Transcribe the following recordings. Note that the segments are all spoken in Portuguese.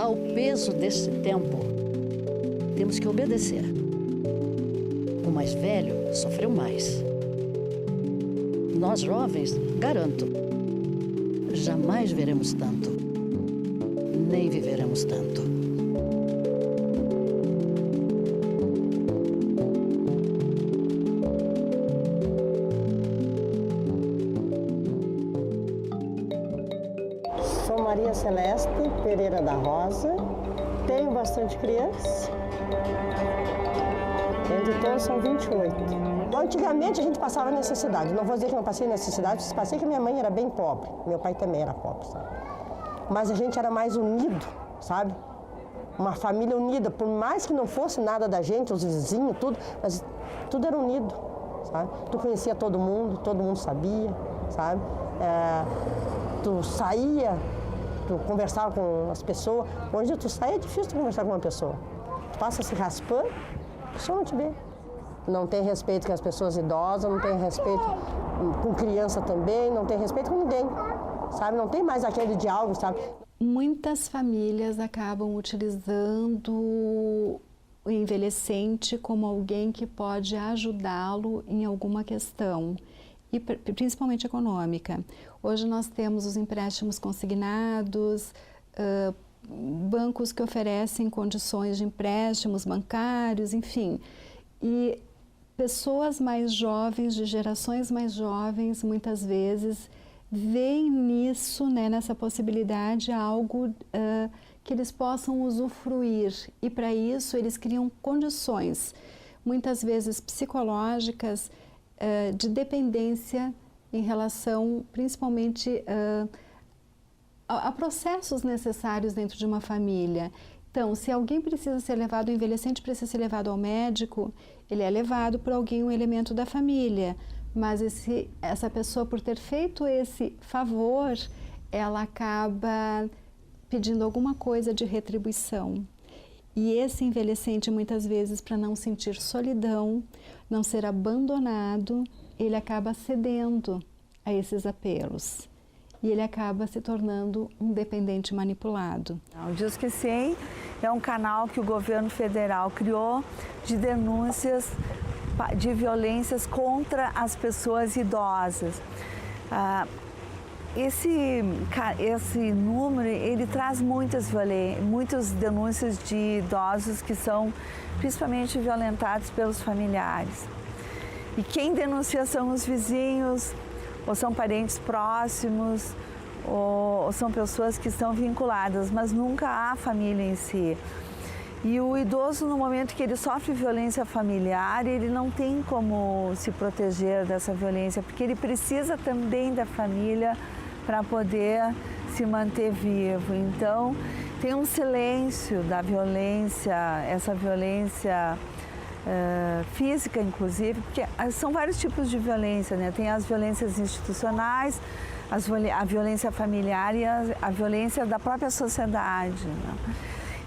Ao peso desse tempo, temos que obedecer. O mais velho sofreu mais. Nós jovens, garanto, jamais veremos tanto, nem viveremos tanto. Sou Maria Celeste Pereira da Rosa, tenho bastante criança, entre todos são 28. Antigamente a gente passava necessidade, não vou dizer que não passei necessidade, passei que minha mãe era bem pobre, meu pai também era pobre, sabe? Mas a gente era mais unido, sabe? Uma família unida, por mais que não fosse nada da gente, os vizinhos, tudo, mas tudo era unido, sabe? Tu conhecia todo mundo sabia, sabe? Tu saía, tu conversava com as pessoas. Hoje tu sai, é difícil tu conversar com uma pessoa. Tu passa se raspando, a pessoa não te vê. Não tem respeito com as pessoas idosas, não tem respeito com criança também, não tem respeito com ninguém, sabe? Não tem mais aquele diálogo, sabe? Muitas famílias acabam utilizando o envelhecente como alguém que pode ajudá-lo em alguma questão, e principalmente econômica. Hoje nós temos os empréstimos consignados, bancos que oferecem condições de empréstimos bancários, enfim. E pessoas mais jovens, de gerações mais jovens, muitas vezes, veem nisso, né, nessa possibilidade, algo que eles possam usufruir. E para isso eles criam condições, muitas vezes psicológicas, de dependência em relação, principalmente, a processos necessários dentro de uma família. Então, se alguém precisa ser levado, o envelhecente precisa ser levado ao médico, ele é levado por alguém, um elemento da família. Mas essa pessoa, por ter feito esse favor, ela acaba pedindo alguma coisa de retribuição. E esse envelhecente, muitas vezes, para não sentir solidão, não ser abandonado, ele acaba cedendo a esses apelos. E ele acaba se tornando um dependente manipulado. O Disque 100 é um canal que o governo federal criou de denúncias de violências contra as pessoas idosas. Esse número, ele traz muitas denúncias de idosos que são principalmente violentados pelos familiares. E quem denuncia são os vizinhos, ou são parentes próximos, ou são pessoas que estão vinculadas, mas nunca a família em si. E o idoso, no momento que ele sofre violência familiar, ele não tem como se proteger dessa violência, porque ele precisa também da família para poder se manter vivo. Então, tem um silêncio da violência, essa violência física, inclusive, porque são vários tipos de violência, né? Tem as violências institucionais, a violência familiar e a violência da própria sociedade, né?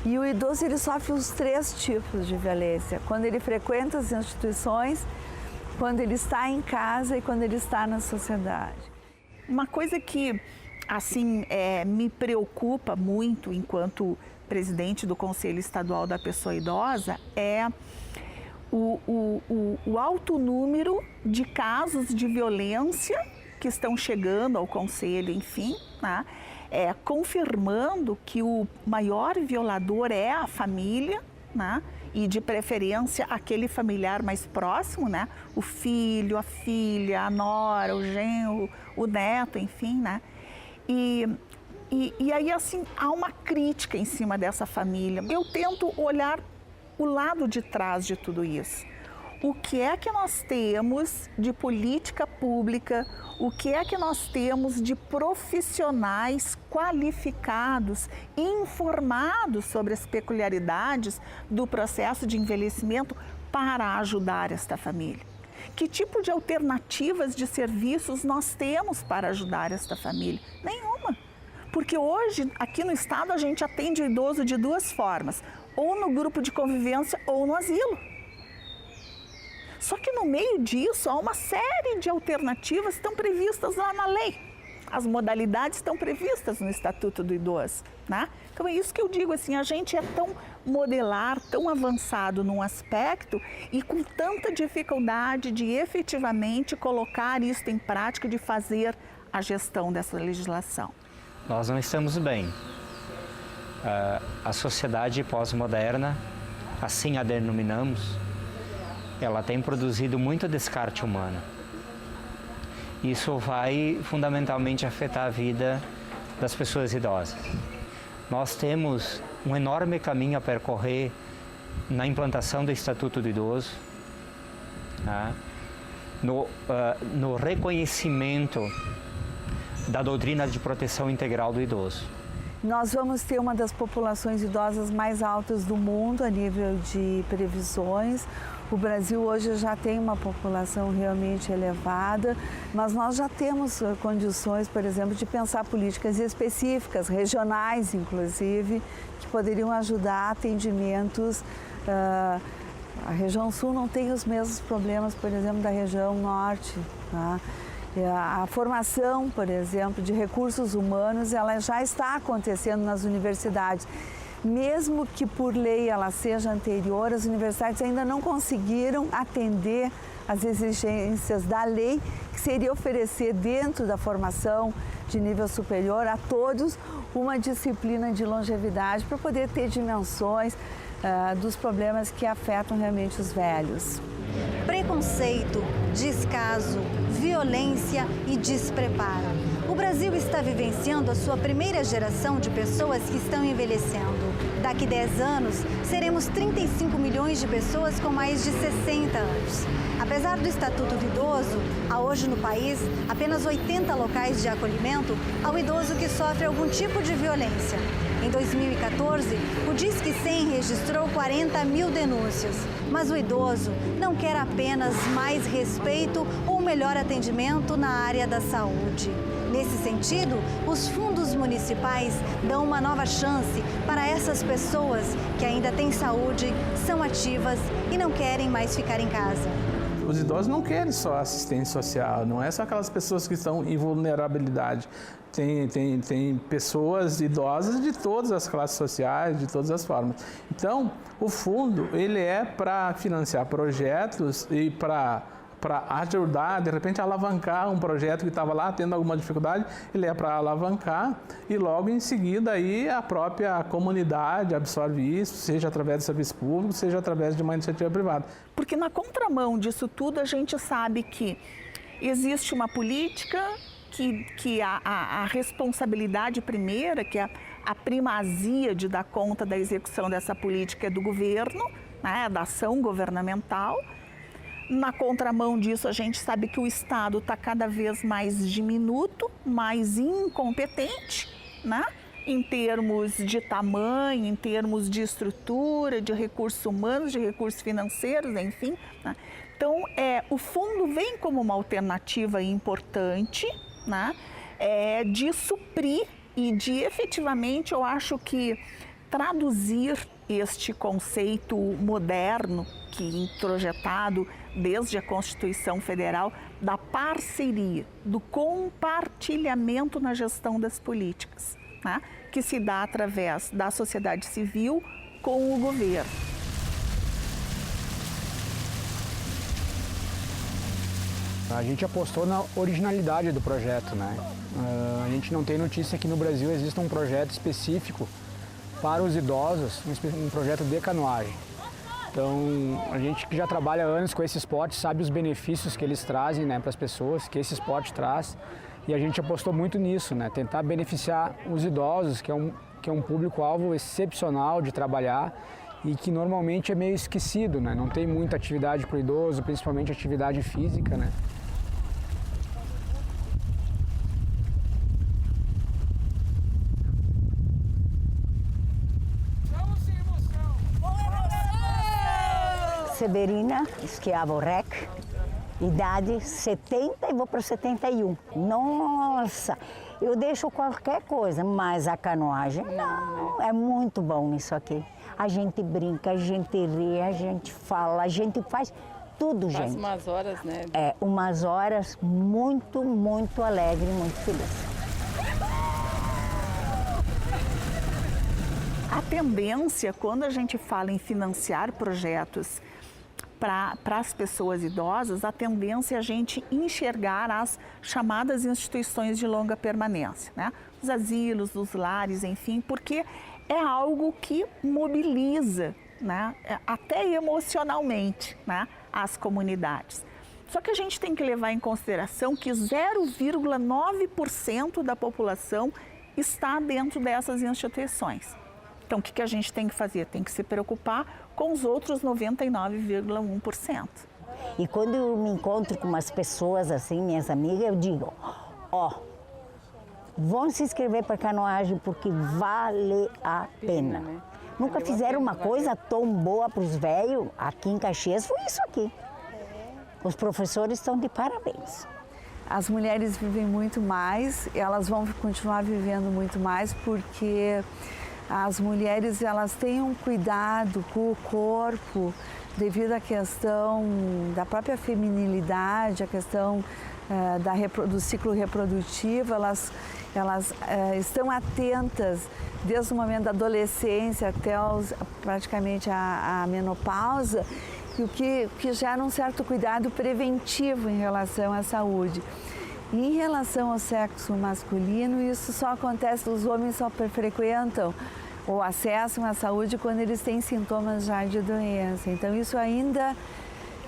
E o idoso, ele sofre os 3 tipos de violência, quando ele frequenta as instituições, quando ele está em casa e quando ele está na sociedade. Uma coisa que, assim, me preocupa muito enquanto presidente do Conselho Estadual da Pessoa Idosa é o alto número de casos de violência que estão chegando ao Conselho, enfim, né? Confirmando que o maior violador é a família, né? E de preferência aquele familiar mais próximo, né? O filho, a filha, a nora, o genro, o neto, enfim, né? E aí, assim, há uma crítica em cima dessa família. Eu tento olhar o lado de trás de tudo isso. O que é que nós temos de política pública, o que é que nós temos de profissionais qualificados, informados sobre as peculiaridades do processo de envelhecimento para ajudar esta família? Que tipo de alternativas de serviços nós temos para ajudar esta família? Nenhuma. Porque hoje, aqui no estado, a gente atende o idoso de 2 formas, ou no grupo de convivência ou no asilo. Só que no meio disso há uma série de alternativas que estão previstas lá na lei. As modalidades estão previstas no Estatuto do Idoso, né? Então é isso que eu digo, assim, a gente é tão modelar, tão avançado num aspecto e com tanta dificuldade de efetivamente colocar isso em prática, de fazer a gestão dessa legislação. Nós não estamos bem. A sociedade pós-moderna, assim a denominamos, ela tem produzido muito descarte humano. Isso vai fundamentalmente afetar a vida das pessoas idosas. Nós temos um enorme caminho a percorrer na implantação do Estatuto do Idoso, tá? No reconhecimento da doutrina de proteção integral do idoso. Nós vamos ter uma das populações idosas mais altas do mundo a nível de previsões. O Brasil hoje já tem uma população realmente elevada, mas nós já temos condições, por exemplo, de pensar políticas específicas, regionais inclusive, que poderiam ajudar atendimentos. A região sul não tem os mesmos problemas, por exemplo, da região norte, tá? A formação, por exemplo, de recursos humanos, ela já está acontecendo nas universidades. Mesmo que por lei ela seja anterior, as universidades ainda não conseguiram atender às exigências da lei, que seria oferecer dentro da formação de nível superior a todos uma disciplina de longevidade para poder ter dimensões dos problemas que afetam realmente os velhos. Preconceito, descaso, violência e despreparo. O Brasil está vivenciando a sua primeira geração de pessoas que estão envelhecendo. Daqui 10 anos, seremos 35 milhões de pessoas com mais de 60 anos. Apesar do Estatuto do Idoso, há hoje no país apenas 80 locais de acolhimento ao idoso que sofre algum tipo de violência. Em 2014, o Disque 100 registrou 40 mil denúncias. Mas o idoso não quer apenas mais respeito ou melhor atendimento na área da saúde. Nesse sentido, os fundos municipais dão uma nova chance para essas pessoas que ainda têm saúde, são ativas e não querem mais ficar em casa. Os idosos não querem só assistência social, não é só aquelas pessoas que estão em vulnerabilidade. Tem pessoas idosas de todas as classes sociais, de todas as formas. Então, o fundo, ele é para financiar projetos e para ajudar, de repente, a alavancar um projeto que estava lá tendo alguma dificuldade, ele é para alavancar e logo em seguida aí a própria comunidade absorve isso, seja através do serviço público, seja através de uma iniciativa privada. Porque na contramão disso tudo, a gente sabe que existe uma política que a responsabilidade primeira, que é a primazia de dar conta da execução dessa política é do governo, né, da ação governamental. Na contramão disso, a gente sabe que o Estado está cada vez mais diminuto, mais incompetente, né? Em termos de tamanho, em termos de estrutura, de recursos humanos, de recursos financeiros, enfim, né? Então, o fundo vem como uma alternativa importante, né? De suprir e de efetivamente, eu acho que traduzir este conceito moderno que introjetado desde a Constituição Federal da parceria, do compartilhamento na gestão das políticas, né? Que se dá através da sociedade civil com o governo. A gente apostou na originalidade do projeto, né? A gente não tem notícia que no Brasil exista um projeto específico para os idosos, um projeto de canoagem. Então, a gente que já trabalha há anos com esse esporte sabe os benefícios que eles trazem, né, para as pessoas, que esse esporte traz. E a gente apostou muito nisso, né? Tentar beneficiar os idosos, que é um público-alvo excepcional de trabalhar e que normalmente é meio esquecido, né? Não tem muita atividade para o idoso, principalmente atividade física, né? Severina, esquiava o REC, idade 70 e vou para 71. Nossa, eu deixo qualquer coisa, mas a canoagem não, é muito bom isso aqui. A gente brinca, a gente ri, a gente fala, a gente faz tudo, gente. Faz umas horas, né? Umas horas muito, muito alegre, muito feliz. A tendência, quando a gente fala em financiar projetos para as pessoas idosas, a tendência é a gente enxergar as chamadas instituições de longa permanência, né? Os asilos, os lares, enfim, porque é algo que mobiliza, né? Até emocionalmente, né? As comunidades. Só que a gente tem que levar em consideração que 0,9% da população está dentro dessas instituições. Então, o que a gente tem que fazer? Tem que se preocupar com os outros 99,1%. E quando eu me encontro com umas pessoas assim, minhas amigas, eu digo, vão se inscrever para canoagem porque vale a pena. Nunca fizeram uma coisa tão boa para os velhos. Aqui em Caxias foi isso aqui. Os professores estão de parabéns. As mulheres vivem muito mais, elas vão continuar vivendo muito mais porque as mulheres elas têm um cuidado com o corpo devido à questão da própria feminilidade, a questão do ciclo reprodutivo, elas estão atentas desde o momento da adolescência até praticamente a menopausa, e o que gera um certo cuidado preventivo em relação à saúde. E em relação ao sexo masculino, isso só acontece, os homens só frequentam ou acessam a saúde quando eles têm sintomas já de doença. Então isso ainda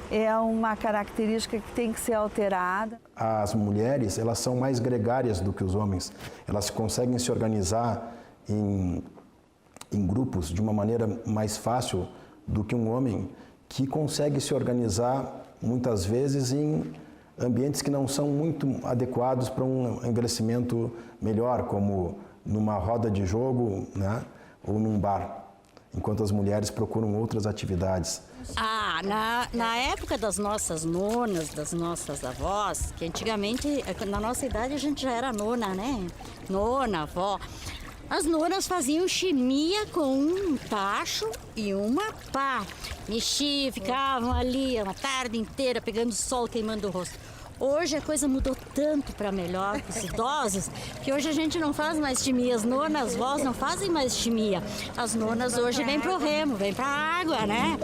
é uma característica que tem que ser alterada. As mulheres, elas são mais gregárias do que os homens. Elas conseguem se organizar em grupos de uma maneira mais fácil do que um homem que consegue se organizar muitas vezes em ambientes que não são muito adequados para um envelhecimento melhor, como numa roda de jogo, né, ou num bar, enquanto as mulheres procuram outras atividades. Na época das nossas nonas, das nossas avós, que antigamente, na nossa idade, a gente já era nona, né? Nona, avó. As nonas faziam chimia com um tacho e uma pá. Mexiam, ficavam ali uma tarde inteira pegando sol, queimando o rosto. Hoje a coisa mudou tanto para melhor para os idosos que hoje a gente não faz mais chimia. As nonas, as vós não fazem mais chimia. As nonas hoje vêm pro remo, vêm pra água, né?